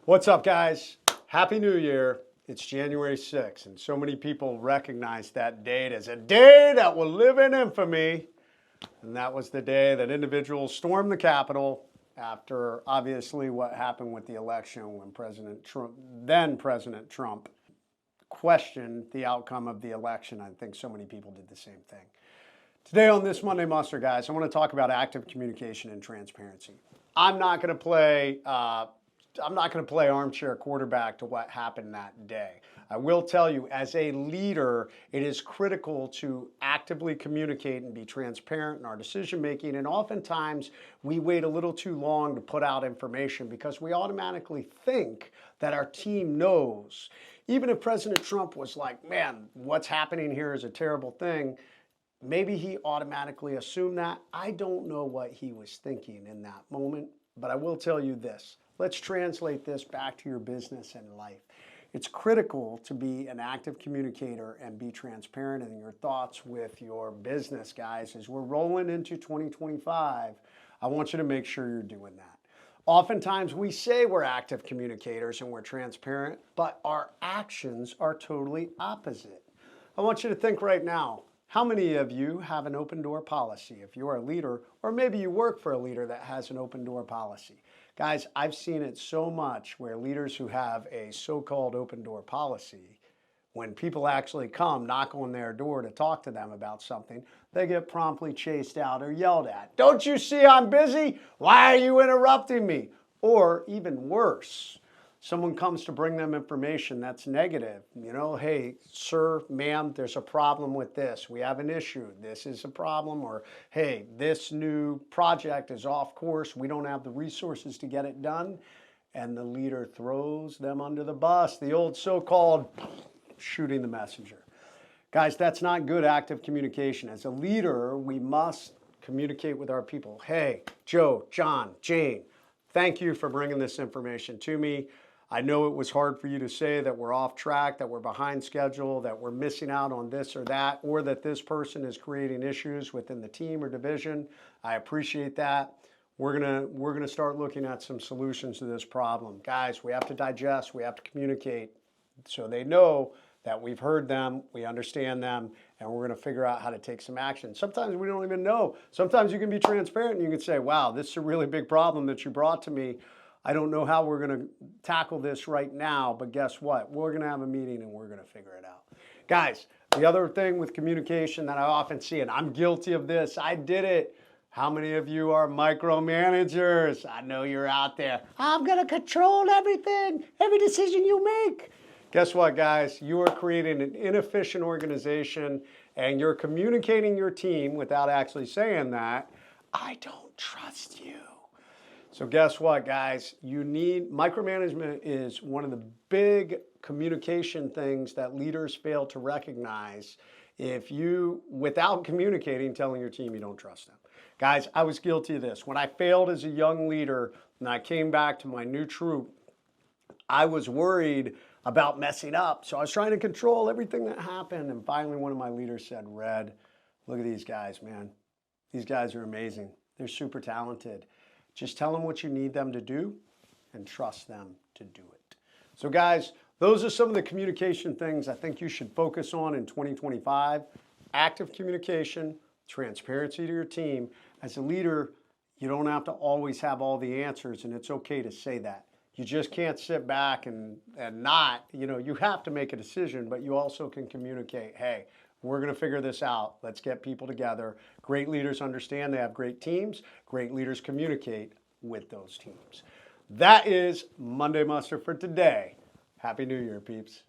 What's up, guys? Happy New Year. It's January 6th, and so many people recognize that date as a day that will live in infamy. And that was the day that individuals stormed the Capitol after, obviously, what happened with the election when then President Trump, questioned the outcome of the election. I think so many people did the same thing. Today on this Monday Muster, guys, I want to talk about active communication and transparency. I'm not going to play armchair quarterback to what happened that day. I will tell you, as a leader, it is critical to actively communicate and be transparent in our decision making. And oftentimes, we wait a little too long to put out information because we automatically think that our team knows. Even if President Trump was like, man, what's happening here is a terrible thing, maybe he automatically assumed that. I don't know what he was thinking in that moment, but I will tell you this. Let's translate this back to your business and life. It's critical to be an active communicator and be transparent in your thoughts with your business, guys. As we're rolling into 2025, I want you to make sure you're doing that. Oftentimes we say we're active communicators and we're transparent, but our actions are totally opposite. I want you to think right now, how many of you have an open door policy? If you're a leader, or maybe you work for a leader that has an open door policy. Guys, I've seen it so much where leaders who have a so-called open door policy, when people actually come knock on their door to talk to them about something, they get promptly chased out or yelled at. Don't you see I'm busy? Why are you interrupting me? Or even worse, someone comes to bring them information that's negative. You know, hey, sir, ma'am, there's a problem with this. We have an issue. This is a problem. Or, hey, this new project is off course. We don't have the resources to get it done. And the leader throws them under the bus, the old so-called shooting the messenger. Guys, that's not good active communication. As a leader, we must communicate with our people. Hey, Joe, John, Jane, thank you for bringing this information to me. I know it was hard for you to say that we're off track, that we're behind schedule, that we're missing out on this or that, or that this person is creating issues within the team or division. I appreciate that. We're gonna start looking at some solutions to this problem. Guys, we have to digest, we have to communicate so they know that we've heard them, we understand them, and we're gonna figure out how to take some action. Sometimes we don't even know. Sometimes you can be transparent and you can say, wow, this is a really big problem that you brought to me. I don't know how we're going to tackle this right now, but guess what? We're going to have a meeting and we're going to figure it out. Guys, the other thing with communication that I often see, and I'm guilty of this, I did it. How many of you are micromanagers? I know you're out there. I'm going to control everything, every decision you make. Guess what, guys? You are creating an inefficient organization and you're communicating your team without actually saying that. I don't trust you. So guess what, guys? Micromanagement is one of the big communication things that leaders fail to recognize. If you, without communicating, telling your team you don't trust them. Guys, I was guilty of this. When I failed as a young leader and I came back to my new troop, I was worried about messing up. So I was trying to control everything that happened. And finally, one of my leaders said, Red, look at these guys, man. These guys are amazing. They're super talented. Just tell them what you need them to do and trust them to do it. So guys, those are some of the communication things I think you should focus on in 2025. Active communication, transparency to your team. As a leader, you don't have to always have all the answers, and it's okay to say that. You just can't sit back and not, you have to make a decision, but you also can communicate, hey, we're going to figure this out. Let's get people together. Great leaders understand they have great teams. Great leaders communicate with those teams. That is Monday Muster for today. Happy New Year, peeps.